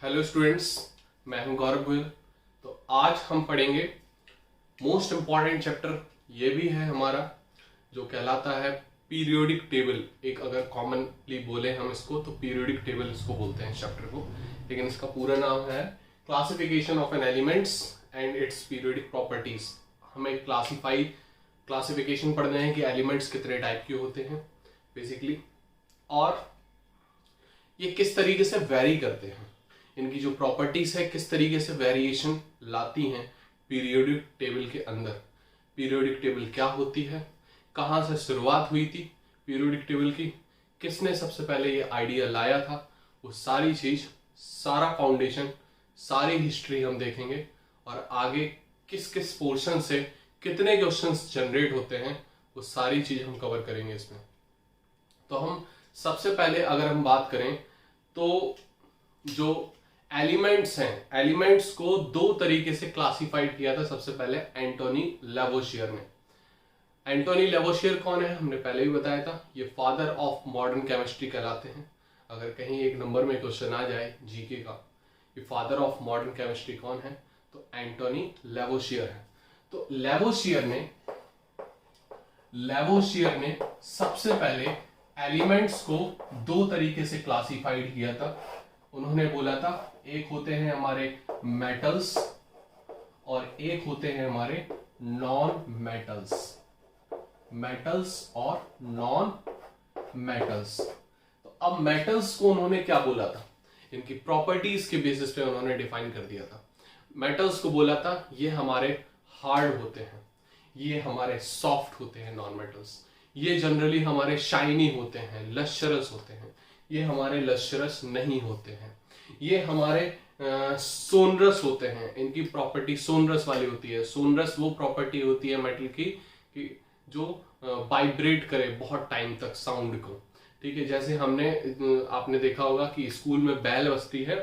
Hello students, मैं हूं गौरव गोयल। तो आज हम पढ़ेंगे मोस्ट इम्पॉर्टेंट चैप्टर, ये भी है हमारा, जो कहलाता है पीरियोडिक टेबल। एक अगर कॉमनली बोले हम इसको तो पीरियोडिक टेबल इसको बोलते हैं चैप्टर को, लेकिन इसका पूरा नाम है classification of an elements and its periodic properties. हमें क्लासिफिकेशन पढ़ना है कि एलिमेंट्स कितने टाइप के होते हैं बेसिकली, और ये किस तरीके से वेरी करते हैं, इनकी जो प्रॉपर्टीज है किस तरीके से वेरिएशन लाती हैं पीरियोडिक टेबल के अंदर। पीरियोडिक टेबल क्या होती है, कहाँ से शुरुआत हुई थी पीरियोडिक टेबल की, किसने सबसे पहले ये आइडिया लाया था, वो सारी चीज, सारा फाउंडेशन, सारी हिस्ट्री हम देखेंगे। और आगे किस किस पोर्शन से कितने क्वेश्चंस जनरेट होते हैं वो सारी चीज हम कवर करेंगे इसमें। तो हम सबसे पहले अगर हम बात करें तो जो एलिमेंट्स हैं, एलिमेंट्स को दो तरीके से क्लासिफाइड किया था सबसे पहले एंटोनी लैवोशियर ने। एंटोनी लैवोशियर कौन है, हमने पहले भी बताया था, ये फादर ऑफ मॉडर्न केमिस्ट्री कहलाते हैं। अगर कहीं एक नंबर में क्वेश्चन आ जाए जीके का, ये फादर ऑफ मॉडर्न केमिस्ट्री कौन है, तो एंटोनी लैवोशियर है। तो लैवोशियर ने सबसे पहले एलिमेंट्स को दो तरीके से क्लासिफाइड किया था। उन्होंने बोला था एक होते हैं हमारे मेटल्स और एक होते हैं हमारे नॉन मेटल्स। मेटल्स और नॉन मेटल्स। तो अब मेटल्स को उन्होंने क्या बोला था, इनकी प्रॉपर्टीज के बेसिस पे उन्होंने डिफाइन कर दिया था। मेटल्स को बोला था ये हमारे हार्ड होते हैं, ये हमारे सॉफ्ट होते हैं नॉन मेटल्स, ये जनरली हमारे शाइनी होते हैं, लश्चरस होते हैं, ये हमारे लश्चरस नहीं होते हैं, ये हमारे सोनरस होते हैं, इनकी प्रॉपर्टी सोनरस वाली होती है। सोनरस वो प्रॉपर्टी होती है मेटल की कि जो वाइब्रेट करे बहुत टाइम तक साउंड को, ठीक है। जैसे आपने देखा होगा कि स्कूल में बेल बजती है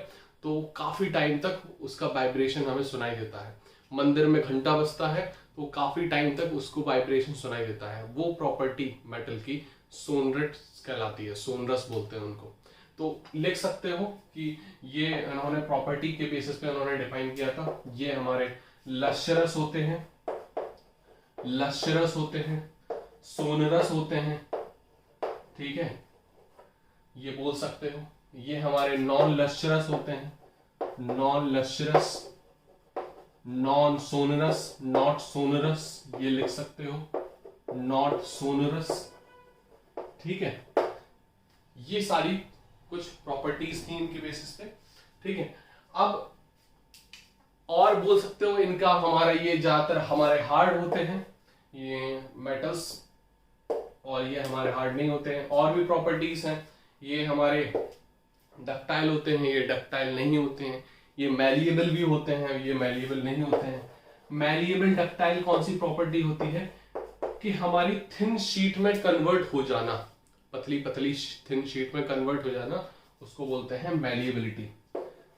तो काफी टाइम तक उसका वाइब्रेशन हमें सुनाई देता है। मंदिर में घंटा बजता है तो काफी टाइम तक उसको वाइब्रेशन सुनाई देता है। वो प्रॉपर्टी मेटल की सोनरस कहलाती है, सोनरस बोलते हैं उनको। तो लिख सकते हो कि ये इन्होंने प्रॉपर्टी के बेसिस पे उन्होंने डिफाइन किया था। ये हमारे लश्चरस होते हैं, सोनरस होते हैं, ठीक है, ये बोल सकते हो। ये हमारे नॉन लश्चरस होते हैं, non lustrous, non sonorous, not sonorous, ये लिख सकते हो, नॉट सोनरस, ठीक है। ये सारी कुछ प्रॉपर्टीज थी इनके बेसिस पे, ठीक है। अब और बोल सकते हो इनका हमारा ये ज्यादातर हमारे हार्ड होते हैं ये मेटल्स, और ये हमारे हार्ड नहीं होते हैं। और भी प्रॉपर्टीज हैं, ये हमारे डक्टाइल होते हैं, ये डक्टाइल नहीं होते हैं। ये मैलिएबल भी होते हैं, ये मैलिएबल नहीं होते हैं। मैलिएबल डक्टाइल कौन सी प्रॉपर्टी होती है कि हमारी थिन शीट में कन्वर्ट हो जाना, पतली पतली थिन शीट में कन्वर्ट हो जाना, उसको बोलते हैं मैलिएबिलिटी,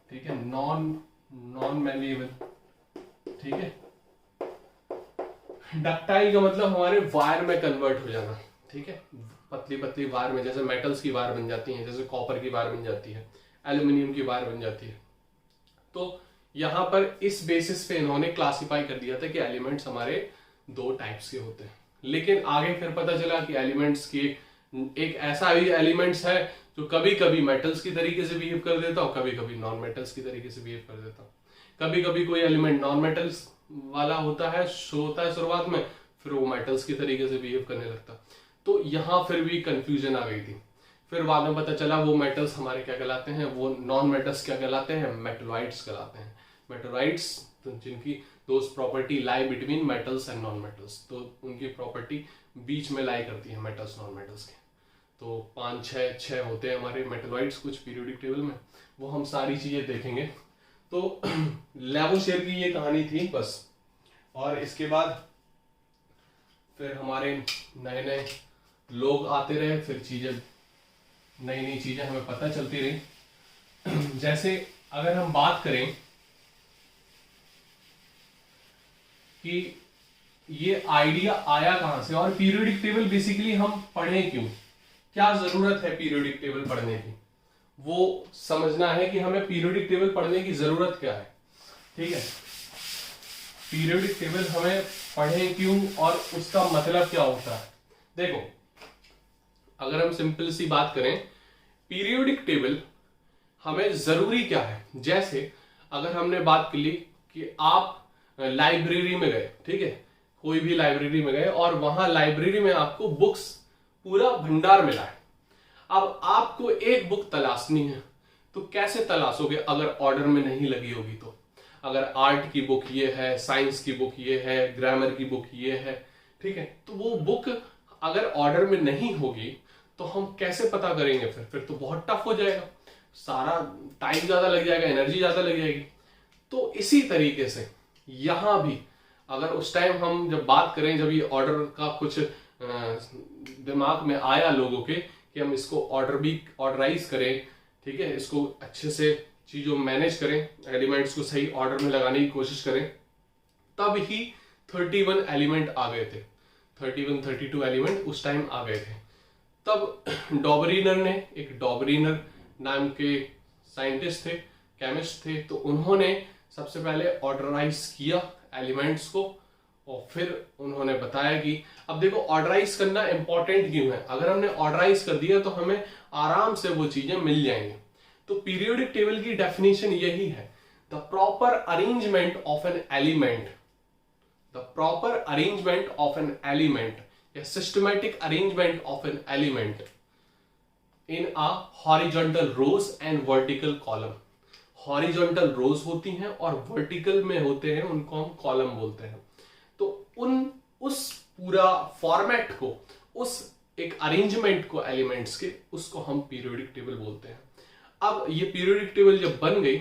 ठीक है। नॉन मैलिएबल, ठीक है। डक्टाइल का मतलब हमारे वायर में कन्वर्ट हो जाना, ठीक है, पतली पतली वायर में, जैसे मेटल्स की वायर बन जाती है, जैसे कॉपर की वायर बन जाती है, एल्यूमिनियम की वायर बन जाती है। तो यहां पर इस बेसिस पे इन्होंने क्लासिफाई कर दिया था कि एलिमेंट्स हमारे दो टाइप्स के होते हैं। लेकिन आगे फिर पता चला कि एलिमेंट्स की एक ऐसा भी एलिमेंट्स है जो कभी कभी मेटल्स की तरीके से बिहेव कर देता और कभी कभी नॉन मेटल्स की तरीके से बिहेव कर देता। कभी कभी कोई एलिमेंट नॉन मेटल्स वाला होता है शुरुआत में, फिर वो मेटल्स की तरीके से बिहेव करने लगता। तो यहां फिर भी कंफ्यूजन आ गई थी। फिर बाद में पता चला वो मेटल्स हमारे क्या कहलाते हैं, वो नॉन मेटल्स क्या कहलाते हैं, मेटलॉइड्स कहलाते हैं। मेटलॉइड्स तो जिनकी दोस्त property lie between metals and non metals, तो उनकी प्रॉपर्टी बीच में लाई करती है मेटल्स नॉन मेटल्स के। तो 5-6 होते हैं हमारे मेटलॉइड्स कुछ पीरियोडिक टेबल में, वो हम सारी चीजें देखेंगे। तो लैवोशियर की ये कहानी थी बस। और इसके बाद फिर हमारे नए नए लोग आते रहे, फिर नई नई चीजें हमें पता चलती रही। जैसे अगर हम बात करें कि ये आइडिया आया कहां से और पीरियोडिक टेबल बेसिकली हम पढ़ें क्यों, क्या जरूरत है पीरियोडिक टेबल पढ़ने की, वो समझना है कि हमें पीरियोडिक टेबल पढ़ने की जरूरत क्या है। ठीक है, पीरियोडिक टेबल हमें पढ़ें क्यों और उसका मतलब क्या होता है। देखो, अगर हम सिंपल सी बात करें, पीरियोडिक टेबल हमें जरूरी क्या है। जैसे अगर हमने बात कर ली कि आप लाइब्रेरी में गए, ठीक है, कोई भी लाइब्रेरी में गए और वहां लाइब्रेरी में आपको बुक्स पूरा भंडार मिला है। अब आपको एक बुक तलाशनी है, तो कैसे तलाशोगे अगर ऑर्डर में नहीं लगी होगी तो। अगर आर्ट की बुक ये है, साइंस की बुक ये है, ग्रामर की बुक ये है, ठीक है, तो वो बुक अगर ऑर्डर में नहीं होगी तो हम कैसे पता करेंगे। फिर तो बहुत टफ हो जाएगा, सारा टाइम ज्यादा लग जाएगा, एनर्जी ज्यादा लग जाएगी। तो इसी तरीके से यहां भी अगर उस टाइम हम जब बात करें, जब ये ऑर्डर का कुछ दिमाग में आया लोगों के कि हम इसको ऑर्डराइज करें, ठीक है, इसको अच्छे से चीजों मैनेज करें, एलिमेंट्स को सही ऑर्डर में लगाने की कोशिश करें, तब ही 31 एलिमेंट आ गए थे। 32 एलिमेंट उस टाइम आ गए थे। तब डॉबरीनर ने, एक डॉबरीनर नाम के साइंटिस्ट थे, केमिस्ट थे, तो उन्होंने सबसे पहले ऑर्डराइज किया एलिमेंट्स को और फिर उन्होंने बताया कि अब देखो ऑर्डराइज करना इंपॉर्टेंट क्यों है। अगर हमने ऑर्डराइज कर दिया तो हमें आराम से वो चीजें मिल जाएंगी। तो पीरियोडिक टेबल की डेफिनेशन यही है, the proper arrangement of an element, the proper arrangement of an element या systematic arrangement of an element in a horizontal rows and vertical column. Horizontal rows होती हैं और वर्टिकल में होते हैं, उनको हम कॉलम बोलते हैं। तो उस पूरा फॉर्मेट को, उस एक अरेंजमेंट को एलिमेंट्स के, उसको हम पीरियोडिक टेबल बोलते हैं। अब ये पीरियोडिक टेबल जब बन गई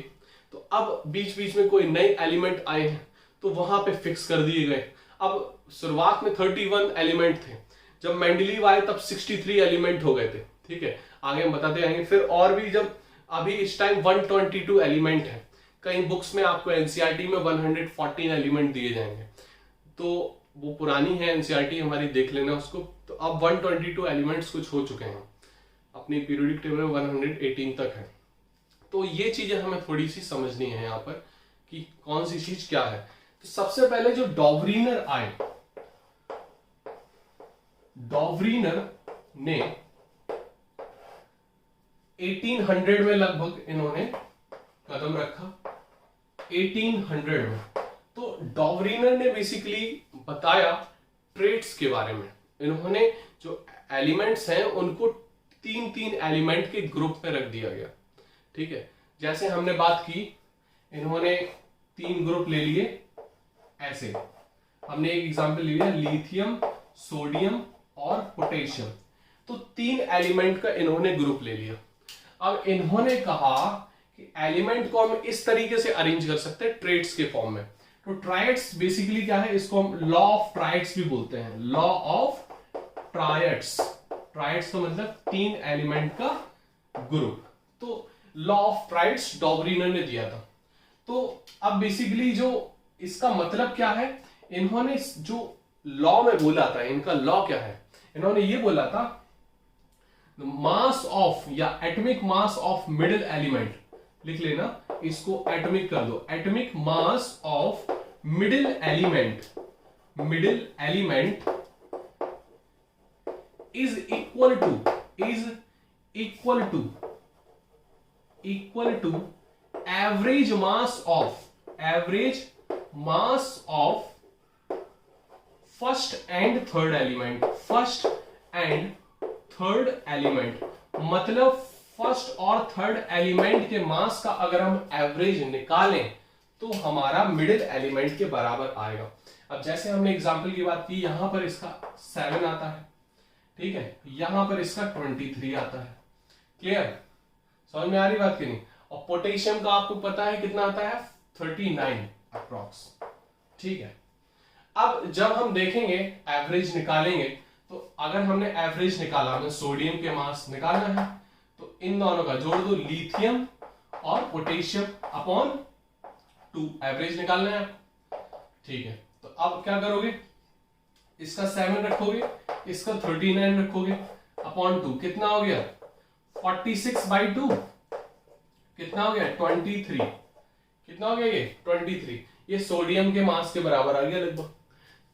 तो अब बीच बीच में कोई नए एलिमेंट आए हैं तो वहां पे फिक्स कर दिए गए। अब शुरुआत में 31 एलिमेंट थे, जब मेंडलीव आए तब 63 एलिमेंट हो गए थे। ठीक है, आगे हम बताते आएंगे। फिर और भी, जब अभी इस टाइम 122 एलिमेंट है, कई बुक्स में आपको एनसीईआरटी में 114 एलिमेंट दिए जाएंगे, तो वो पुरानी है एनसीईआरटी हमारी, देख लेना उसको। तो अब 122 एलिमेंट्स कुछ हो चुके हैं, अपनी पीरियोडिक टेबल में 118 तक है। तो ये चीजें हमें थोड़ी सी समझनी है यहाँ पर कि कौन सी चीज क्या है। तो सबसे पहले जो डॉबरीनर आए, डॉबरीनर ने 1800 में लगभग इन्होंने कदम रखा, 1800 में। तो डॉबरीनर ने बेसिकली बताया ट्रेट्स के बारे में। इन्होंने जो एलिमेंट्स हैं उनको 3-3 एलिमेंट के ग्रुप में रख दिया गया। ठीक है, जैसे हमने बात की, इन्होंने 3 ग्रुप ले लिए ऐसे। हमने एक एग्जांपल लिया लिथियम, सोडियम और पोटेशियम। तो 3 एलिमेंट का इन्होंने ग्रुप ले लिया। अब इन्होंने कहा कि एलिमेंट को हम इस तरीके से अरेंज कर सकते हैं ट्रेट्स के फॉर्म में। तो ट्रायड्स बेसिकली क्या है, इसको हम लॉ ऑफ ट्रायड्स भी बोलते हैं, लॉ ऑफ ट्रायड्स। ट्रायड्स तो मतलब 3 एलिमेंट का ग्रुप। तो लॉ ऑफ ट्रायड्स डॉबरीनर ने दिया था। तो अब बेसिकली जो इसका मतलब क्या है, इन्होंने जो लॉ में बोला था, इनका लॉ क्या है, इन्होंने ये बोला था मास ऑफ या atomic mass of middle element, लिख लेना इसको, एटॉमिक कर दो, atomic mass of middle element, middle element is equal to average mass of first and third element, first and third element। मतलब फर्स्ट और थर्ड एलिमेंट के मास का अगर हम एवरेज निकालें तो हमारा मिडिल एलिमेंट के बराबर आएगा। अब जैसे हमने एग्जांपल की बात की, यहां पर इसका 7 आता है, ठीक है, यहां पर इसका 23 आता है। क्लियर, समझ में आ रही बात की नहीं। और पोटेशियम का आपको पता है कितना आता है, 39 अप्रॉक्स। ठीक है, अब जब हम देखेंगे एवरेज निकालेंगे, तो अगर हमने एवरेज निकाला, हमें सोडियम के मास निकालना है, तो इन दोनों का जोड़ दो, लिथियम और पोटेशियम अपॉन 2, एवरेज निकालना है। ठीक है, तो अब क्या करोगे, इसका 7 रखोगे, इसका 39 रखोगे, अपॉन 2, कितना हो गया 46/2। कितना हो गया 23, कितना हो गया ये 23, ये सोडियम के मास के बराबर आ गया लगभग।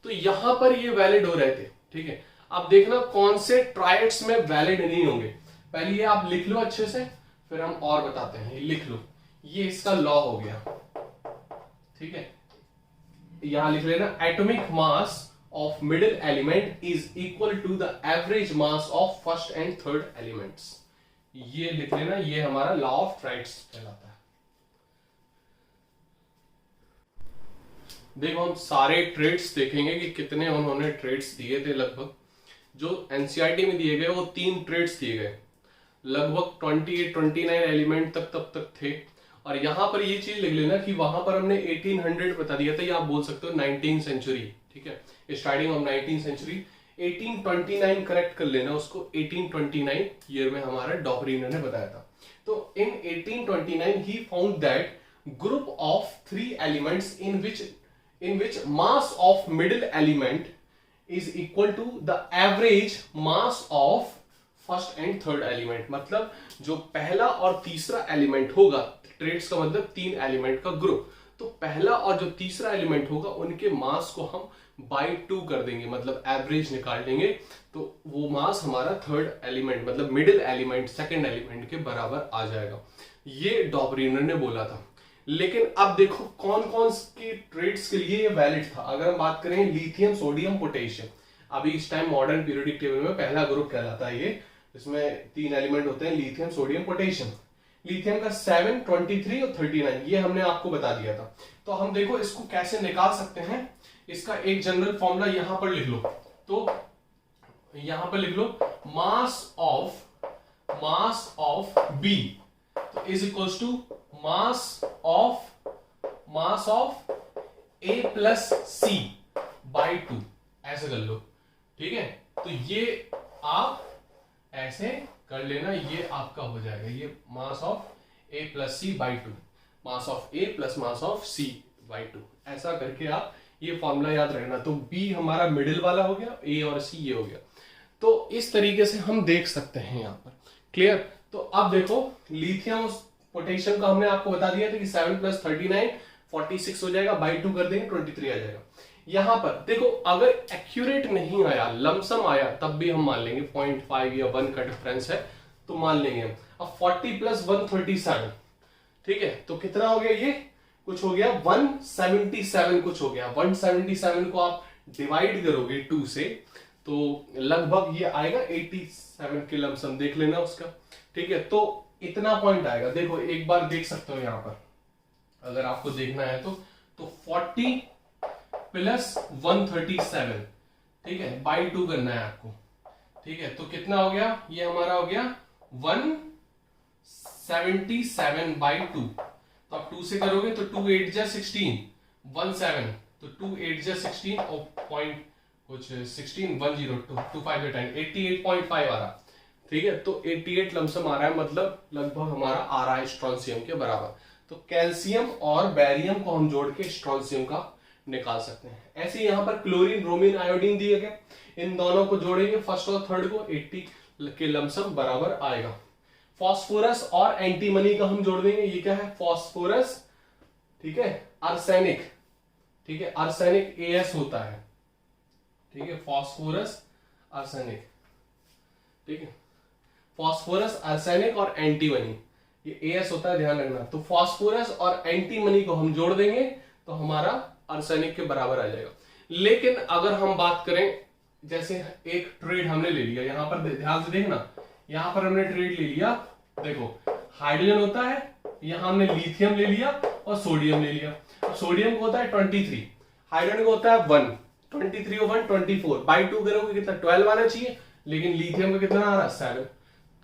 तो यहां पर ये वैलिड हो रहे थे, ठीक है। अब देखना कौन से ट्रायड्स में वैलिड नहीं होंगे, पहले ये आप लिख लो अच्छे से, फिर हम और बताते हैं। ये लिख लो, ये इसका लॉ हो गया, ठीक है। यहां लिख लेना atomic mass of middle element is equal to the average mass of first and third elements. ये लिख लेना, ये हमारा लॉ ऑफ ट्राइड्स कहलाता है। देखो हम सारे ट्रेड्स देखेंगे कि कितने उन्होंने ट्रेड्स दिए थे। लगभग जो एनसीईआरटी में दिए गए वो 3 ट्रेड्स दिए गए, लगभग 28-29 एलिमेंट तक थे। और यहां पर ये चीज लिख लेना कि वहां पर हमने 1800 बता दिया था, या आप बोल सकते हो 19th सेंचुरी, ठीक है, starting of 19th century. 1829 correct कर लेना उसको, 1829 ईयर में हमारा डॉपरिनर ने बताया था। तो in 1829 he found that group of 3 elements in which mass of middle element is equal to the average mass of first and third element. मतलब जो पहला और तीसरा एलिमेंट होगा, ट्रेड्स का मतलब 3 एलिमेंट का ग्रुप, तो पहला और जो तीसरा एलिमेंट होगा उनके मास को हम बाई 2 कर देंगे, मतलब एवरेज निकाल देंगे, तो वो मास हमारा थर्ड एलिमेंट मतलब मिडिल एलिमेंट सेकंड एलिमेंट के बराबर आ जाएगा। ये डॉपरिनर ने बोला था। लेकिन अब देखो कौन कौन के ट्रेड्स के लिए ये वैलिड था। अगर हम बात करें लिथियम, सोडियम, पोटेशियम, अभी इस टाइम मॉडर्न पीरियोडिक टेबल में पहला ग्रुप कहलाता है ये। इसमें 3 एलिमेंट होते हैं, लिथियम, सोडियम, पोटेशियम। लिथियम का 7, 23 और 39 ये हमने आपको बता दिया था। तो हम देखो इसको कैसे निकाल सकते हैं, इसका एक जनरल फॉर्मूला यहां पर लिख लो। तो यहां पर लिख लो मास ऑफ बी तो is equals to mass of A plus C by 2, ऐसे कर लो, ठीक है। तो ये आप ऐसे कर लेना, ये आपका हो जाएगा, ये mass of A plus C by 2, mass of A plus mass of C by 2, ऐसा करके आप ये फॉर्मूला याद रखना। तो बी हमारा मिडिल वाला हो गया, ए और सी ये हो गया। तो इस तरीके से हम देख सकते हैं यहाँ पर, क्लियर। तो अब देखो लिथियम पोटेशियम का हमने आपको बता दिया था कि 7 + 39 46 हो जाएगा, बाई 2 कर देंगे 23 आ जाएगा। यहां पर देखो अगर एक्यूरेट नहीं आया, लमसम आया, तब भी हम मान लेंगे 0.5 या 1 का डिफरेंस है तो मान लेंगे हम। अब 40 + 137, ठीक है, तो कितना हो गया, ये कुछ हो गया 177 कुछ हो गया। 177 को आप डिवाइड करोगे 2 से तो लगभग ये आएगा 87 के लमसम, देख लेना उसका, ठीक है। तो इतना पॉइंट आएगा। देखो एक बार देख सकते हो यहां पर, अगर आपको देखना है तो 40 + 137, ठीक है, बाई 2 करना है आपको, ठीक है। तो कितना हो गया, ये हमारा हो गया 177 बाई 2। तो आप 2 से करोगे तो 2 8 जा 16, 17, तो 2 8 जा 16 और पॉइंट कुछ 16, 102, 2 5 10, 88.5 आ रहा, ठीक है। तो 88 लमसम आ रहा है, मतलब लगभग हमारा आ रहा है स्ट्रोंशियम के बराबर। तो कैल्शियम और बैरियम को हम जोड़ के स्ट्रोंशियम का निकाल सकते हैं। ऐसे यहां पर क्लोरीन, ब्रोमीन, आयोडीन दिए गए, इन दोनों को जोड़ेंगे फर्स्ट और थर्ड को, 80 के लमसम बराबर आएगा। फास्फोरस और एंटीमनी का हम जोड़ देंगे, ये क्या है, फास्फोरस, ठीक है, आर्सेनिक, ठीक है, आर्सेनिक AS होता है, ठीक है, फास्फोरस आर्सेनिक, ठीक है, फास्फोरस, आर्सेनिक और एंटीमनी, ये AS होता है, ध्यान रखना। तो फास्फोरस और एंटीमनी को हम जोड़ देंगे तो हमारा आर्सेनिक के बराबर आ जाएगा। लेकिन अगर हम बात करें, जैसे एक ट्रेड हमने ले लिया, यहां पर ध्यान से देखना, यहां पर हमने ट्रेड ले लिया, देखो हाइड्रोजन होता है, यहां हमने लिथियम ले लिया और सोडियम ले लिया। अब सोडियम को होता है 23, हाइड्रोजन को होता है 1, 23 और 1 24, बाई 2 करोगे कितना 12 आना चाहिए, लेकिन लिथियम का कितना आ रहा है 7।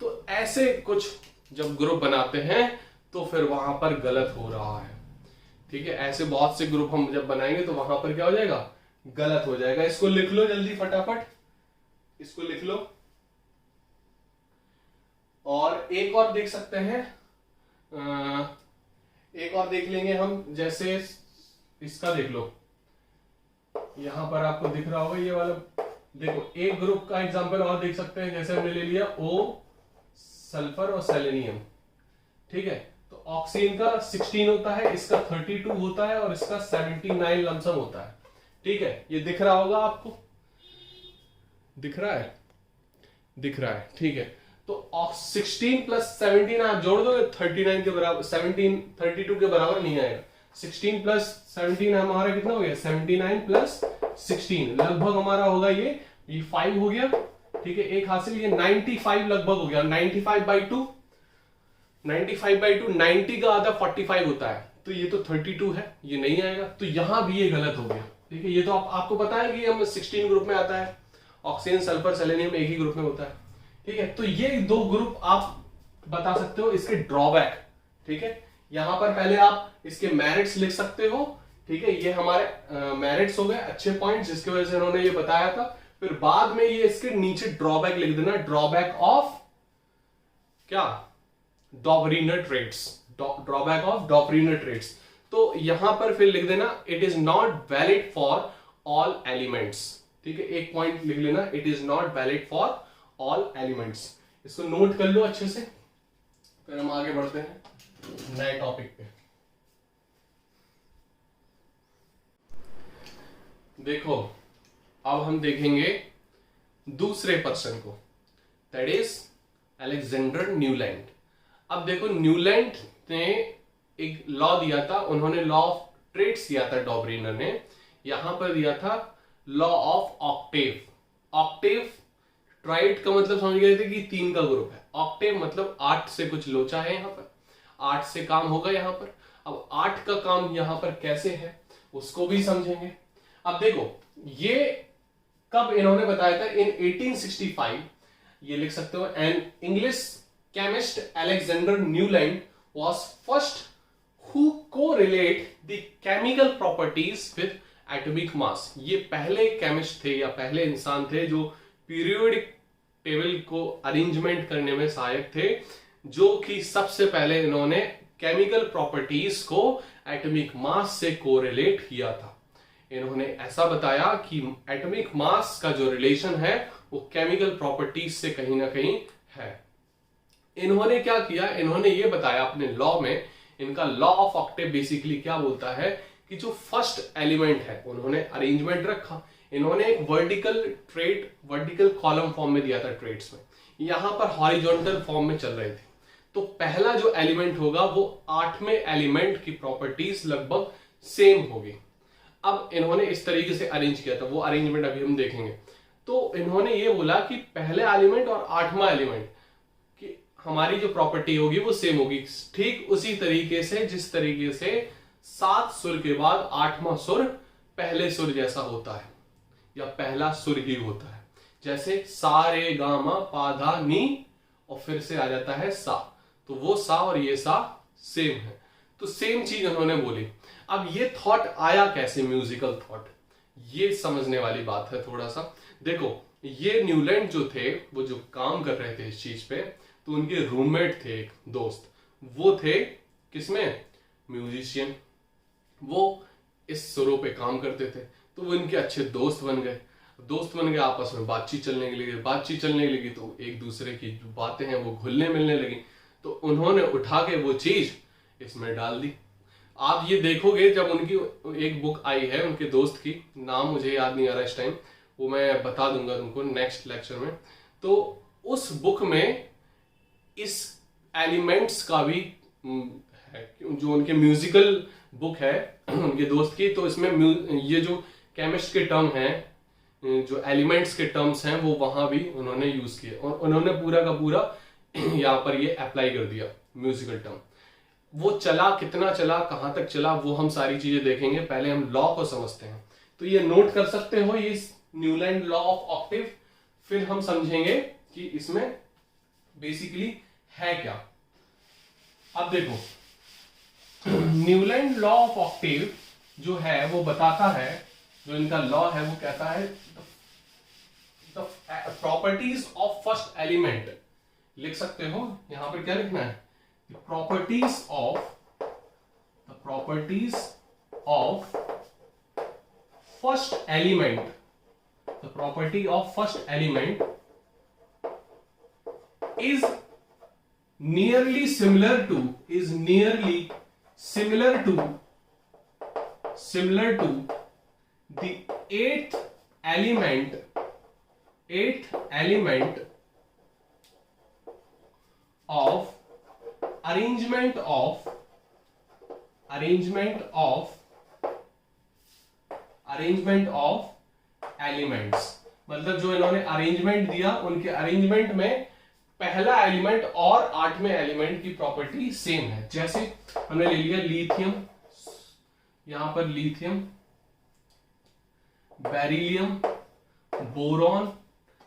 तो ऐसे कुछ जब ग्रुप बनाते हैं तो फिर वहां पर गलत हो रहा है, ठीक है। ऐसे बहुत से ग्रुप हम जब बनाएंगे तो वहां पर क्या हो जाएगा, गलत हो जाएगा। इसको लिख लो जल्दी फटाफट, इसको लिख लो। और एक और देख सकते हैं, एक और देख लेंगे हम, जैसे इसका देख लो, यहां पर आपको दिख रहा होगा ये वाला, देखो एक ग्रुप का एग्जांपल और देख सकते हैं, जैसे हमने ले लिया O, सल्फर और सेलेनियम, ठीक है। तो ऑक्सीजन का 16 होता है, इसका 32 होता है और इसका 79 लमसम होता है। ठीक है, ये दिख रहा होगा आपको, दिख रहा है, दिख रहा है। ठीक है, तो 16 प्लस 17 आप जोड़ दोगे 39 के बराबर, 17 32 के बराबर नहीं आएगा। 16 प्लस 17 हमारा कितना हो गया, 79 प्लस 16 लगभग हमारा होगा ये 5 हो गया। ठीक है, एक हासिल, ये 95 लगभग हो गया। 95/2, 95/2 90 का आधा 45 होता है, तो ये तो 32 है, ये नहीं आएगा। तो यहां भी ये गलत हो गया। ठीक है, ये तो आपको पता है कि हम 16 ग्रुप में आता है, ऑक्सीजन सल्फर सेलेनियम एक ही ग्रुप में होता है। ठीक है, तो ये दो ग्रुप आप बता सकते हो, इसके ड्रॉबैक। ठीक है, यहां पर पहले आप इसके मेरिट्स लिख सकते हो। ठीक है, ये हमारे मेरिट्स हो गए, अच्छे पॉइंट्स जिसकी वजह से इन्होंने ये बताया था। फिर बाद में ये इसके नीचे ड्रॉबैक लिख देना, ड्रॉबैक ऑफ क्या, डॉबरीनर ट्रेट्स, ड्रॉबैक ऑफ डॉबरीनर ट्रेट्स। तो यहां पर फिर लिख देना, it is not valid for all elements. ठीक है, एक पॉइंट लिख लेना, it is not valid for all elements. इसको नोट कर लो अच्छे से, फिर हम आगे बढ़ते हैं नए टॉपिक पे। देखो, अब हम देखेंगे दूसरे पर्सन को, दैट इज अलेक्जेंडर न्यूलैंड। अब देखो, न्यूलैंड ने एक लॉ दिया था, उन्होंने लॉ ऑफ ट्रेट्स दिया था, डॉबरीनर ने यहां पर दिया था law of Octave. Octave, tried का मतलब समझ गए थे कि 3 का ग्रुप है, ऑक्टेव मतलब 8 से कुछ लोचा है, यहां पर 8 से काम होगा यहां पर। अब 8 का काम यहां पर कैसे है उसको भी समझेंगे। अब देखो, ये कब इन्होंने बताया था, इन 1865। ये लिख सकते हो, an English chemist Alexander Newland was first who correlate the chemical properties with atomic mass. ये पहले केमिस्ट थे या पहले इंसान थे जो पीरियोडिक टेबल को अरेंजमेंट करने में सहायक थे, जो कि सबसे पहले इन्होंने केमिकल प्रॉपर्टीज को एटॉमिक मास से कोरिलेट किया था। इन्होंने ऐसा बताया कि एटॉमिक मास का जो रिलेशन है वो केमिकल प्रॉपर्टीज से कहीं ना कहीं है। इन्होंने क्या किया, इन्होंने ये बताया अपने लॉ में, इनका लॉ ऑफ ऑक्टेव बेसिकली क्या बोलता है कि जो फर्स्ट एलिमेंट है, उन्होंने अरेंजमेंट रखा, इन्होंने एक vertical trait, vertical column form में दिया था ट्रेट्स में, यहां पर हॉरिजॉन्टल फॉर्म में चल रहे थे। तो पहला जो एलिमेंट होगा वो 8वें एलिमेंट की प्रॉपर्टीज लगभग सेम होगी। अब इन्होंने इस तरीके से अरेंज किया था, वो अरेंजमेंट अभी हम देखेंगे। तो इन्होंने ये बोला कि पहले एलिमेंट और 8वां एलिमेंट की हमारी जो प्रॉपर्टी होगी वो सेम होगी, ठीक उसी तरीके से जिस तरीके से 7 सुर के बाद 8वां सुर पहले सुर जैसा होता है, या पहला सुर ही होता है। जैसे सा रे गा मा पा धा नी और फिर से आ जाता है सा, तो वो सा और ये सा सेम है। तो सेम चीज उन्होंने बोली। अब ये थॉट आया कैसे, म्यूजिकल थॉट, ये समझने वाली बात है थोड़ा सा। देखो, ये न्यूलैंड जो थे, वो जो काम कर रहे थे इस चीज पे, तो उनके रूममेट थे एक दोस्त, वो थे किसमें, म्यूजिशियन। वो इस सुरों पे काम करते थे, तो वो इनके अच्छे दोस्त बन गए। दोस्त बन गए, आपस में बातचीत चलने लगी, बातचीत चलने लगी तो एक दूसरे की जो बातें हैं वो घुलने मिलने लगी। तो उन्होंने उठा के वो चीज इसमें डाल दी। आप ये देखोगे, जब उनकी एक बुक आई है उनके दोस्त की, नाम मुझे याद नहीं आ रहा इस टाइम, वो मैं बता दूंगा तुमको नेक्स्ट लेक्चर में। तो उस बुक में इस एलिमेंट्स का भी है, जो उनके म्यूजिकल बुक है उनके दोस्त की, तो इसमें ये जो केमिस्ट के टर्म हैं, जो एलिमेंट्स के टर्म्स हैं, वो वहां भी उन्होंने यूज किए और उन्होंने पूरा का पूरा यहाँ पर ये अप्लाई कर दिया म्यूजिकल टर्म। वो चला, कितना चला, कहां तक चला, वो हम सारी चीजें देखेंगे। पहले हम लॉ को समझते हैं। तो ये नोट कर सकते हो, ये न्यूलैंड लॉ ऑफ ऑक्टेव, फिर हम समझेंगे कि इसमें बेसिकली है क्या। अब देखो, न्यूलैंड लॉ ऑफ ऑक्टेव जो है वो बताता है, जो इनका लॉ है वो कहता है the properties of first element. लिख सकते हो, यहां पर क्या लिखना है, the properties of first element, the property of first element is nearly similar to is nearly similar to the eighth element of arrangement of elements. मतलब जो इन्होंने अरेंजमेंट दिया उनके अरेंजमेंट में पहला एलिमेंट और 8वें एलिमेंट की प्रॉपर्टी सेम है। जैसे हमने ले लिया लिथियम, यहां पर lithium, beryllium, boron,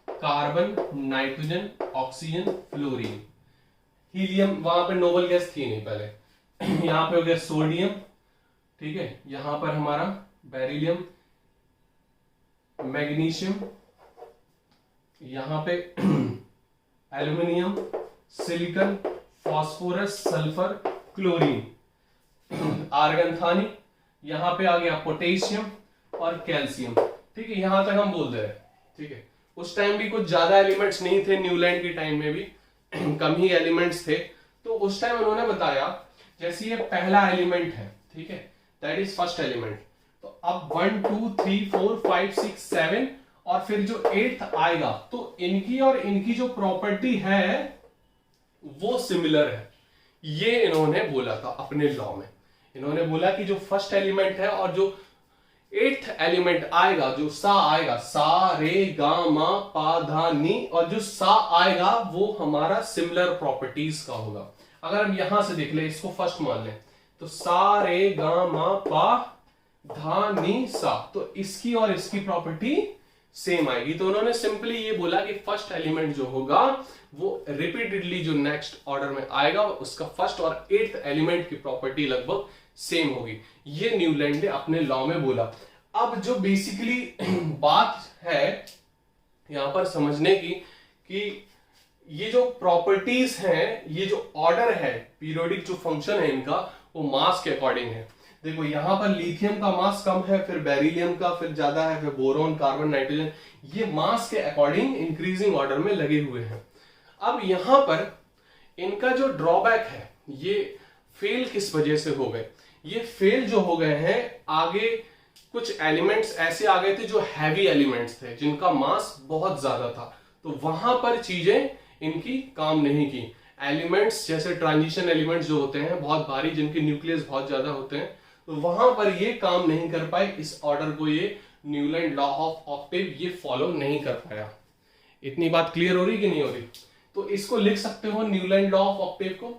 carbon, nitrogen, oxygen, fluorine, helium, वहां पर नोबल गैस थी नहीं पहले। यहां पे हो गया सोडियम, ठीक है, यहां पर हमारा बेरिलियम, मैग्नीशियम, यहां पे aluminium, silicon, phosphorus, sulphur, chlorine, argon, यहां पे आ गया पोटेशियम और कैल्शियम। ठीक है, यहां तक हम बोल दे रहे। ठीक है, उस टाइम भी कुछ ज्यादा एलिमेंट्स नहीं थे, न्यूलैंड के टाइम में भी कम ही एलिमेंट्स थे। तो उस टाइम उन्होंने बताया जैसे ये पहला एलिमेंट है, ठीक है, दैट इज फर्स्ट एलिमेंट। तो अब 1 2 3 4 5 6 7 और फिर जो 8th आएगा, तो इनकी और इनकी जो प्रॉपर्टी है वो सिमिलर है। ये इन्होंने बोला था अपने लॉ में। इन्होंने बोला कि जो फर्स्ट एलिमेंट है और जो 8th एलिमेंट आएगा, जो सा आएगा, सा रे गा मा पा धा नी, और जो सा आएगा वो हमारा सिमिलर प्रॉपर्टीज का होगा। अगर हम यहां से देख ले, इसको फर्स्ट मान लें, तो सा रे गा मा पा धा नी सा, तो इसकी और इसकी प्रॉपर्टी सेम आएगी। तो उन्होंने सिंपली ये बोला कि फर्स्ट एलिमेंट जो होगा वो रिपीटेडली जो नेक्स्ट ऑर्डर में आएगा उसका फर्स्ट और 8th एलिमेंट की प्रॉपर्टी लगभग सेम होगी। ये न्यूलैंड ने अपने लॉ में बोला। अब जो बेसिकली बात है यहां पर समझने की कि ये जो प्रॉपर्टीज हैं, ये जो ऑर्डर है, पीरियोडिक जो फंक्शन है इनका, वो मास के अकॉर्डिंग है। देखो यहां पर लिथियम का मास कम है, फिर बेरिलियम का फिर ज्यादा है, फिर बोरॉन, कार्बन, नाइट्रोजन, ये मास के अकॉर्डिंग इंक्रीजिंग ऑर्डर में लगे हुए हैं। अब यहां पर इनका जो ड्रॉबैक है, ये फेल किस वजह से हो गए? ये फेल जो हो गए हैं, आगे कुछ एलिमेंट्स ऐसे आ गए थे जो हैवी एलिमेंट्स थे, जिनका मास बहुत ज्यादा था, तो वहां पर चीजें इनकी काम नहीं की। एलिमेंट्स जैसे ट्रांजिशन एलिमेंट्स जो होते हैं बहुत भारी, जिनके न्यूक्लियस बहुत ज्यादा होते हैं, तो वहां पर ये काम नहीं कर पाए। इस ऑर्डर को ये न्यूलैंड लॉ ऑफ ऑक्टेव ये फॉलो नहीं कर पाया। इतनी बात क्लियर हो रही कि नहीं हो रही? तो इसको लिख सकते हो न्यूलैंड लॉ ऑफ ऑक्टेव को।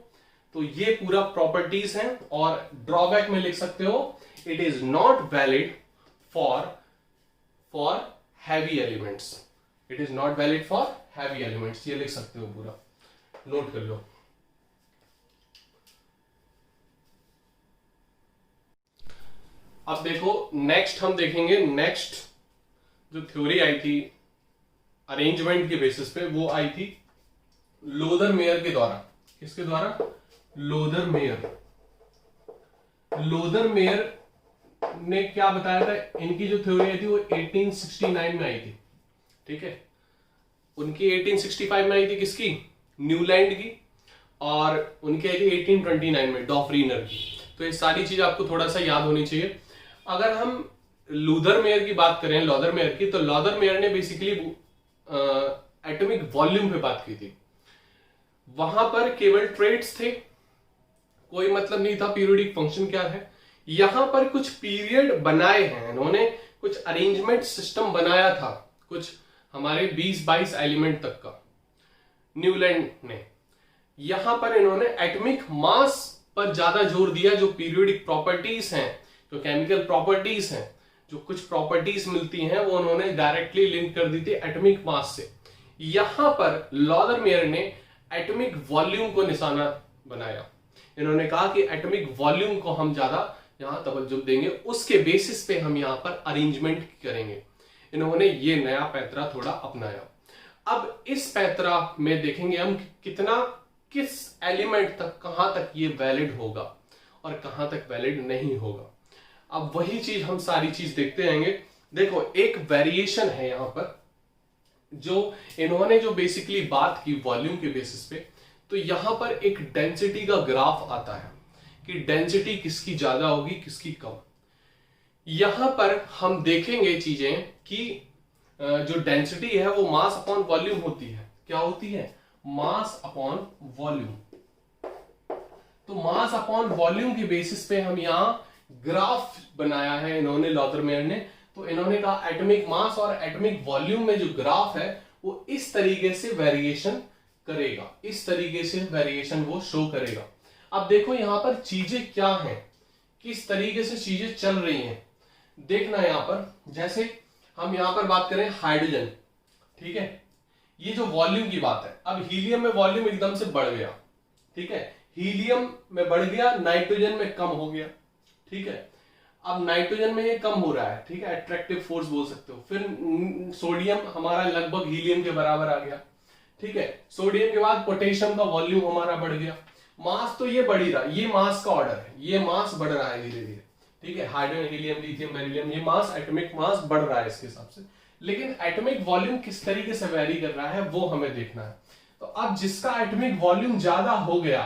तो ये पूरा प्रॉपर्टीज हैं, और ड्रॉबैक में लिख सकते हो it is not valid for heavy elements. It is not valid for heavy elements, ये लिख सकते हो, पूरा नोट कर लो। अब देखो नेक्स्ट हम देखेंगे, नेक्स्ट जो थ्योरी आई थी अरेंजमेंट के बेसिस पे, वो आई थी लोदर मेयर के द्वारा। किसके द्वारा? Luther mayor. लोदर मेयर ने क्या बताया था? इनकी जो थ्योरी आई थी वो 1869 में आई थी। ठीक है, उनकी 1865 में आई थी, किसकी? न्यूलैंड की, और उनकी आई थी 1829 में डॉफरीनर की। तो ये सारी चीज आपको थोड़ा सा याद होनी चाहिए। अगर हम लूदर मेयर की बात करें, लॉदर मेयर की, तो लॉदर मेयर ने बेसिकली एटॉमिक वॉल्यूम पे बात की थी। वहां पर केवल ट्रेड्स थे, कोई मतलब नहीं था पीरियोडिक फंक्शन क्या है। यहां पर कुछ पीरियड बनाए हैं इन्होंने, कुछ अरेंजमेंट सिस्टम बनाया था, कुछ हमारे 20-22 एलिमेंट तक का न्यूलैंड ने। यहां पर इन्होंने एटॉमिक मास पर ज्यादा जोर दिया। जो पीरियोडिक प्रॉपर्टीज हैं, जो केमिकल प्रॉपर्टीज हैं, जो कुछ प्रॉपर्टीज मिलती हैं, वो उन्होंने डायरेक्टली लिंक कर दी थी एटॉमिक मास से। यहां पर लॉदर मेयर ने एटॉमिक वॉल्यूम को निशाना बनाया। इन्होंने कहा कि एटॉमिक वॉल्यूम को हम ज्यादा यहां तवज्जो देंगे, उसके बेसिस पे हम यहां पर अरेंजमेंट करेंगे। इन्होंने ये नया पैतरा थोड़ा अपनाया। अब इस पैतरा में देखेंगे हम किस एलिमेंट तक, कहां तक ये वैलिड होगा और कहां तक वैलिड नहीं होगा। अब वही चीज हम सारी चीज देखते रहेंगे। देखो एक वेरिएशन है यहां पर, जो इन्होंने जो बेसिकली बात की वॉल्यूम के बेसिस पे, तो यहां पर एक डेंसिटी का ग्राफ आता है कि डेंसिटी किसकी ज्यादा होगी किसकी कम। यहां पर हम देखेंगे चीजें कि जो डेंसिटी है वो मास अपॉन वॉल्यूम होती है। क्या होती है? Mass upon volume. तो मास अपॉन वॉल्यूम के बेसिस पे हम यहां ग्राफ बनाया है इन्होंने, लॉदरमेयर ने। तो इन्होंने कहा एटॉमिक मास और एटॉमिक वॉल्यूम में जो ग्राफ है वो इस तरीके से वेरिएशन करेगा, इस तरीके से वेरिएशन वो शो करेगा। अब देखो यहां पर चीजें क्या हैं, किस तरीके से चीजें चल रही हैं। देखना यहां पर, जैसे हम यहां पर बात करें हाइड्रोजन, ठीक है, ये जो वॉल्यूम की बात है। अब हीलियम में वॉल्यूम एकदम से बढ़ गया, ठीक है, हीलियम में बढ़ गया, नाइट्रोजन में कम हो गया, ठीक है। अब नाइट्रोजन में ये कम हो रहा है, ठीक है, अट्रैक्टिव फोर्स बोल सकते हो। फिर सोडियम हमारा लगभग हीलियम के बराबर आ गया, ठीक है। सोडियम के बाद पोटेशियम का वॉल्यूम हमारा बढ़ गया। मास तो ये बढ़ ही रहा, ये मास का ऑर्डर है, ये मास बढ़ रहा है धीरे धीरे, ठीक है। हाइड्रोजन, हीलियम, लिथियम, बेरिलियम, ये मास, एटॉमिक मास बढ़ रहा है इसके हिसाब से। लेकिन एटॉमिक वॉल्यूम किस तरीके से वेरी कर रहा है वो हमें देखना है। तो अब जिसका एटॉमिक वॉल्यूम ज्यादा हो गया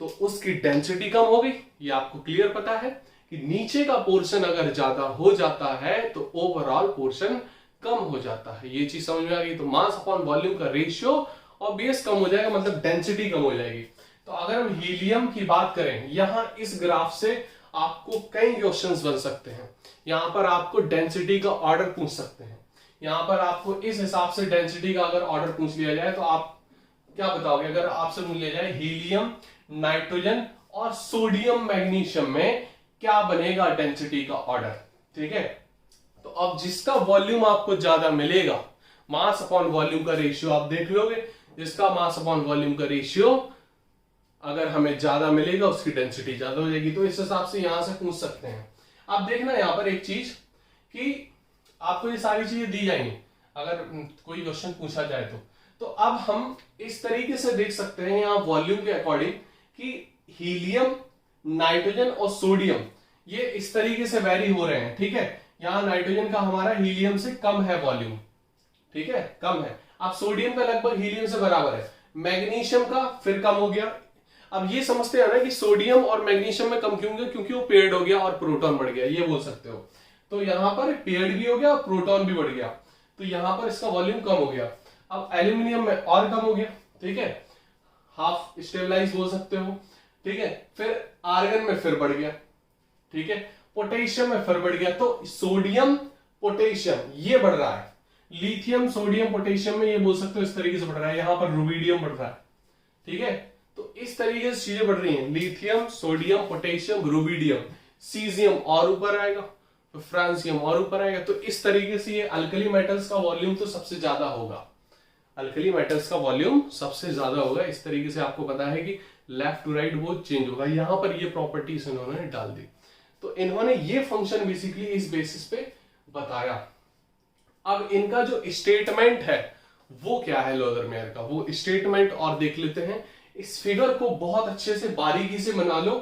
तो उसकी डेंसिटी कम हो गई, ये आपको क्लियर पता है कि नीचे का पोर्शन अगर ज्यादा हो जाता है तो ओवरऑल पोर्शन कम हो जाता है। ये चीज समझ में आ गई। तो मास अपॉन वॉल्यूम का रेशियो ऑब्वियस कम हो जाएगा, मतलब डेंसिटी कम हो जाएगी। तो अगर हम हीलियम की बात करें, यहां इस ग्राफ से आपको कई क्वेश्चंस बन सकते हैं। यहां पर आपको डेंसिटी का ऑर्डर पूछ सकते हैं, यहां पर आपको इस हिसाब से डेंसिटी का अगर ऑर्डर पूछ लिया जाए तो आप क्या बताओगे? अगर आपसे पूछ लिया जाए हीलियम, नाइट्रोजन और सोडियम मैग्नीशियम में क्या बनेगा डेंसिटी का ऑर्डर, ठीक है। तो अब जिसका वॉल्यूम आपको ज्यादा मिलेगा, मास अपॉन वॉल्यूम का रेशियो आप देख लोगे, जिसका मास अपॉन वॉल्यूम का रेशियो अगर हमें ज्यादा मिलेगा उसकी डेंसिटी ज्यादा हो जाएगी। तो इस हिसाब से यहां से पूछ सकते हैं। अब देखना यहां पर एक चीज कि आपको ये सारी चीजें दी जाएंगी अगर कोई क्वेश्चन पूछा जाए तो अब हम इस तरीके से देख सकते हैं यहां वॉल्यूम के अकॉर्डिंग कि हीलियम, नाइट्रोजन और सोडियम ये इस तरीके से वेरी हो रहे हैं, ठीक है। यहां नाइट्रोजन का हमारा हीलियम से कम है वॉल्यूम, ठीक है, कम है। अब सोडियम का लगभग हीलियम से बराबर है, मैग्नीशियम का फिर कम हो गया। अब ये समझते हैं ना कि सोडियम और मैग्नीशियम में कम क्यों गया? क्योंकि वो पेयर्ड हो गया और प्रोटॉन बढ़ गया, ये बोल सकते हो। तो यहां पर पेयर्ड भी हो गया और प्रोटॉन भी बढ़ गया, तो यहां पर इसका वॉल्यूम कम हो गया। अब एल्यूमिनियम में और कम हो गया, ठीक है, हाफ स्टेबलाइज बोल सकते हो, ठीक है। फिर आर्गन में फिर बढ़ गया, ठीक है, पोटेशियम में फिर बढ़ गया। तो सोडियम, पोटेशियम ये बढ़ रहा है, लिथियम, सोडियम, पोटेशियम में ये बोल सकते हो इस तरीके से बढ़ रहा है। यहां पर रुबिडियम बढ़ रहा है, ठीक है। तो इस तरीके से चीजें बढ़ रही हैं, lithium, sodium, potassium, rubidium, caesium और ऊपर आएगा, तो फ्रांसियम और ऊपर आएगा। तो इस तरीके से ये अल्कली मेटल्स का वॉल्यूम तो सबसे ज्यादा होगा, अल्कली मेटल्स का वॉल्यूम सबसे ज्यादा होगा। इस तरीके से आपको पता है कि लेफ्ट टू राइट वो चेंज होगा। यहां पर ये प्रॉपर्टीज इन्होंने डाल दी। तो इन्होंने ये फंक्शन बेसिकली इस बेसिस पे बताया। अब इनका जो स्टेटमेंट है वो क्या है लॉदरमेयर का, वो स्टेटमेंट और देख लेते हैं। इस फिगर को बहुत अच्छे से बारीकी से बना लो।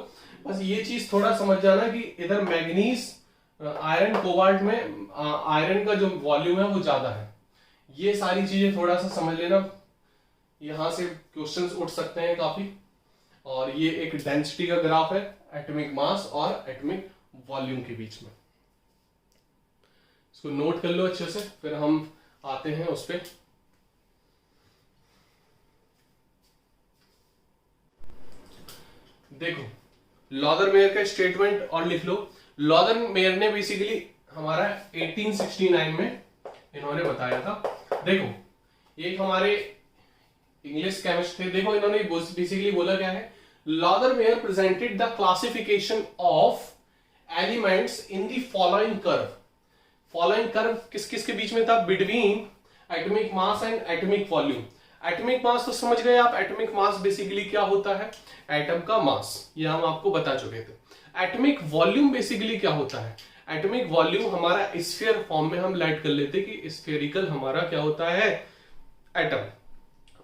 बस ये चीज थोड़ा समझ जाना कि इधर मैग्नीज, आयरन, कोबाल्ट में आयरन का जो वॉल्यूम है वो ज्यादा है। ये सारी चीजें थोड़ा सा समझ लेना, यहां से क्वेश्चंस उठ सकते हैं काफी। और ये एक डेंसिटी का ग्राफ है एटॉमिक मास और एटॉमिक वॉल्यूम के बीच में। इसको नोट कर लो अच्छे से, फिर हम आते हैं उस पर। देखो लॉदरमेयर का स्टेटमेंट और लिख लो। लॉदरमेयर ने बेसिकली हमारा 1869 में इन्होंने बताया था। देखो ये हमारे इंग्लिश केमिस्ट थे। देखो इन्होंने बेसिकली बोला क्या है, Lothar Meyer presented the classification of elements in the following curve. Following curve किस किस के बीच में था? Between atomic mass and atomic volume. Atomic mass तो समझ गए आप, एटॉमिक मास बेसिकली क्या होता है? एटम का मास, ये हम आपको बता चुके थे। एटॉमिक वॉल्यूम बेसिकली क्या होता है? एटॉमिक वॉल्यूम हमारा स्फीयर फॉर्म में हम लाइट कर लेते कि स्फेरिकल हमारा क्या होता है? एटम।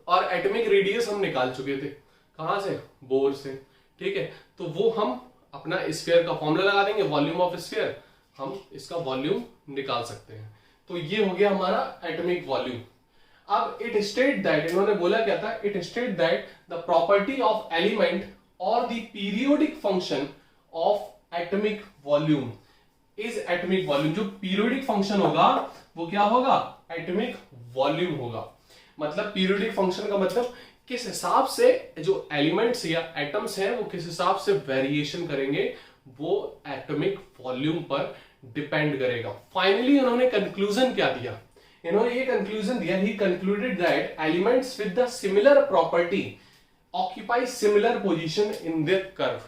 और एटॉमिक रेडियस हम निकाल चुके थे, कहां से? बोर से, ठीक है। तो वो हम अपना स्फीयर का फॉर्मूला लगा देंगे, वॉल्यूम ऑफ स्फीयर, हम इसका वॉल्यूम निकाल सकते हैं। तो ये हो गया हमारा एटॉमिक वॉल्यूम। अब इट स्टेट दैट, इन्होंने बोला क्या था, it state that the property of element और the periodic function of atomic volume is atomic volume. जो पीरियोडिक फंक्शन होगा वो क्या होगा, एटॉमिक वॉल्यूम होगा। मतलब पीरियोडिक फंक्शन का मतलब किस हिसाब से जो एलिमेंट्स या एटम्स हैं वो किस हिसाब से वेरिएशन करेंगे, वो एटॉमिक वॉल्यूम पर डिपेंड करेगा। फाइनली उन्होंने कंक्लूजन क्या दिया, इन्होंने ये कंक्लूजन दिया, he concluded that elements with the similar property occupy similar position in the curve.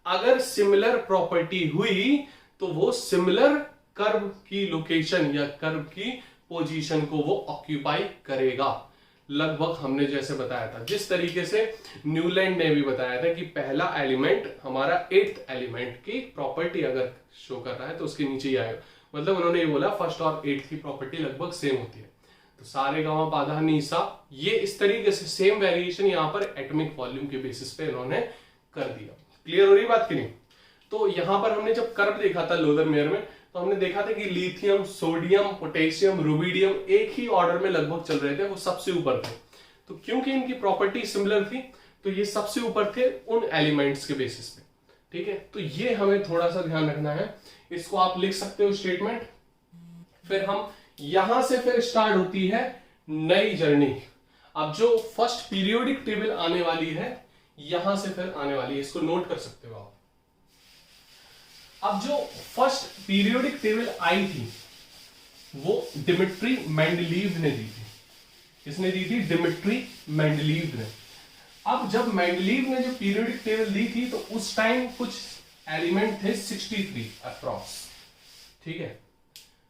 अगर सिमिलर प्रॉपर्टी हुई तो वो सिमिलर कर्व की लोकेशन या कर्व की पोजीशन को वो ऑक्यूपाई करेगा। लगभग हमने जैसे बताया था, जिस तरीके से न्यूलैंड ने भी बताया था कि पहला एलिमेंट हमारा 8th एलिमेंट की प्रॉपर्टी अगर शो कर रहा है तो उसके नीचे ही आएगा। मतलब उन्होंने ये बोला फर्स्ट और 8th की प्रॉपर्टी लगभग सेम होती है। तो सारे गामा पाधा नीसा, ये इस तरीके से सेम वेरिएशन यहाँ पर एटॉमिक वॉल्यूम के बेसिस पे इन्होंने कर दिया। क्लियर हो रही बात कि नहीं? तो यहां पर हमने जब कर्व देखा था लोदरमेयर में, तो हमने देखा था कि लिथियम, सोडियम, पोटेशियम, रुबिडियम एक ही ऑर्डर में लगभग चल रहे थे, वो सबसे ऊपर थे। तो क्योंकि इनकी प्रॉपर्टी सिमिलर थी तो ये सबसे ऊपर थे उन एलिमेंट्स के बेसिस पे। ठीक है, तो ये हमें थोड़ा सा ध्यान रखना है। इसको आप लिख सकते हो स्टेटमेंट। फिर हम यहां से फिर स्टार्ट होती है नई जर्नी। अब जो फर्स्ट पीरियोडिक टेबल आने वाली है यहां से फिर आने वाली है, इसको नोट कर सकते हो आप। अब जो फर्स्ट पीरियोडिक टेबल आई थी वो डिमिट्री मेंडलीव ने दी थी। किसने दी थी? डिमिट्री मेंडलीव ने। अब जब मेंडलीव ने जो पीरियोडिक टेबल दी थी तो उस टाइम कुछ एलिमेंट थे 63 अप्रॉक्स। ठीक है,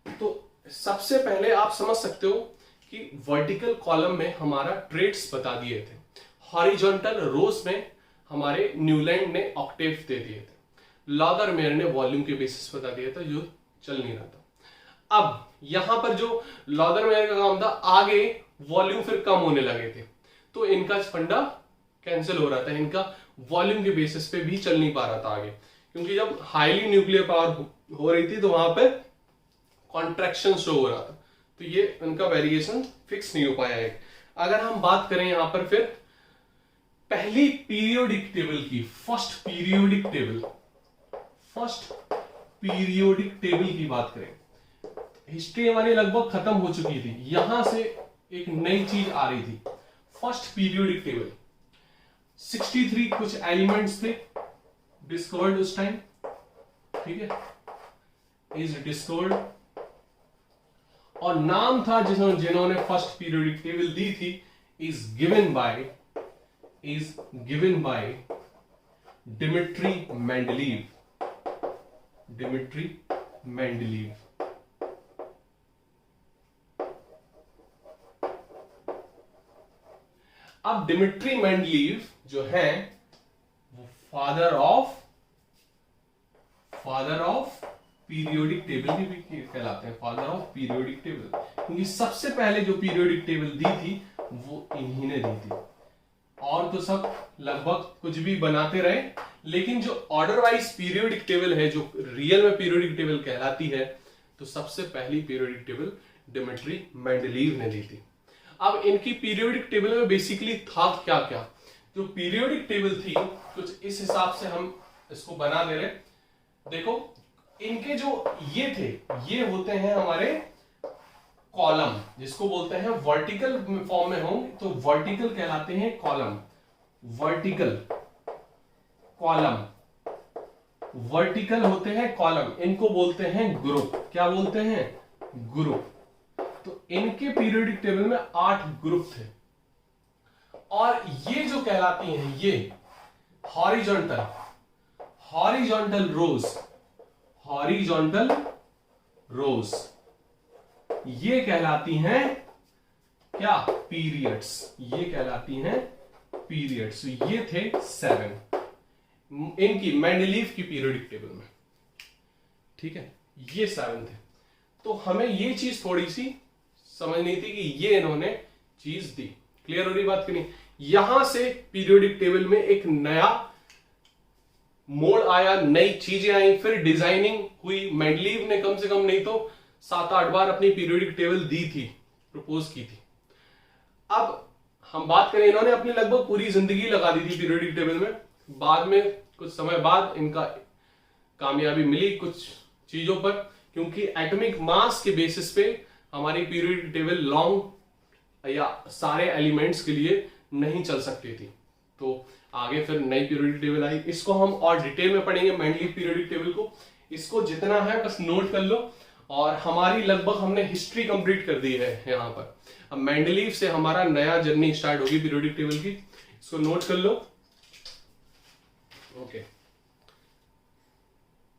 तो सबसे पहले आप समझ सकते हो कि वर्टिकल कॉलम में हमारा ट्रेट्स बता दिए थे, हॉरिजॉन्टल रोज में हमारे न्यूलैंड ने ऑक्टेव दे दिए थे, लॉदरमेयर ने वॉल्यूम के बेसिस बता दिया था जो चल नहीं रहा था। अब यहां पर जो लॉदरमेयर का काम था, आगे वॉल्यूम फिर कम होने लगे थे तो इनका फंडा कैंसिल हो रहा था, इनका वॉल्यूम के बेसिस पे भी चल नहीं पा रहा था आगे, क्योंकि जब हाईली न्यूक्लियर पावर हो रही थी तो वहां पे कॉन्ट्रैक्शन शो हो रहा था, तो ये इनका वेरिएशन फिक्स नहीं हो पाया है। अगर हम बात करें यहां पर फिर पहली पीरियोडिक टेबल की, फर्स्ट पीरियोडिक टेबल की बात करें, हिस्ट्री हमारी लगभग खत्म हो चुकी थी, यहां से एक नई चीज आ रही थी। फर्स्ट पीरियोडिक टेबल 63 कुछ एलिमेंट्स थे डिस्कवर्ड उस टाइम। ठीक है, इज डिस्कवर्ड, और नाम था जिन्होंने फर्स्ट पीरियोडिक टेबल दी थी, is given by Dmitry Mendeleev. अब डिमिट्री मेंडलीव जो है वो फादर ऑफ पीरियोडिक टेबल भी कहलाते हैं, फादर ऑफ पीरियोडिक टेबल, क्योंकि सबसे पहले जो पीरियोडिक टेबल दी थी वो इन्हीं ने दी थी। और तो सब लगभग कुछ भी बनाते रहे, लेकिन जो ऑर्डर वाइज पीरियोडिक टेबल है, जो रियल में पीरियोडिक टेबल कहलाती है, तो सबसे पहली पीरियोडिक टेबल डिमिट्री मेंडलीव ने दी थी। अब इनकी पीरियोडिक टेबल में बेसिकली था क्या क्या, जो पीरियोडिक टेबल थी कुछ इस हिसाब से हम इसको बना दे रहे। देखो इनके जो ये थे, ये होते हैं हमारे कॉलम, जिसको बोलते हैं वर्टिकल फॉर्म में होंगे तो वर्टिकल कहलाते हैं कॉलम। वर्टिकल होते हैं कॉलम, इनको बोलते हैं ग्रुप। क्या बोलते हैं? ग्रुप। तो इनके पीरियोडिक टेबल में 8 ग्रुप थे, और ये जो कहलाती हैं ये हॉरिजॉन्टल रोज, ये कहलाती हैं क्या? पीरियड्स। ये कहलाती हैं पीरियड्स। ये थे 7 इनकी मेंडलीव की पीरियोडिक टेबल में। ठीक है, ये 7 थे। तो हमें ये चीज थोड़ी सी समझनी थी कि ये इन्होंने चीज दी। क्लियर हो रही बात कि नहीं? यहां से पीरियोडिक टेबल में एक नया मोड़ आया, नई चीजें आई, फिर डिजाइनिंग हुई। मेंडलीव ने कम से कम नहीं तो 7-8 बार अपनी पीरियोडिक टेबल दी थी, प्रपोज की थी। अब हम बात करें, इन्होंने अपनी लगभग पूरी जिंदगी लगा दी थी पीरियोडिक टेबल में। बाद में कुछ समय बाद इनका कामयाबी मिली कुछ चीजों पर, क्योंकि एटॉमिक मास के बेसिस पे हमारी पीरियोडिक टेबल लॉन्ग या सारे एलिमेंट्स के लिए नहीं चल सकती थी। तो आगे फिर नई पीरियोडिक टेबल आई, इसको हम और डिटेल में पढ़ेंगे मेंडलीव पीरियोडिक टेबल को। इसको जितना है बस नोट कर लो, और हमारी लगभग हमने हिस्ट्री कंप्लीट कर दी है यहाँ पर। अब मेंडलीव से हमारा नया जर्नी स्टार्ट होगी पीरियोडिक टेबल की, इसको नोट कर लो। ओके।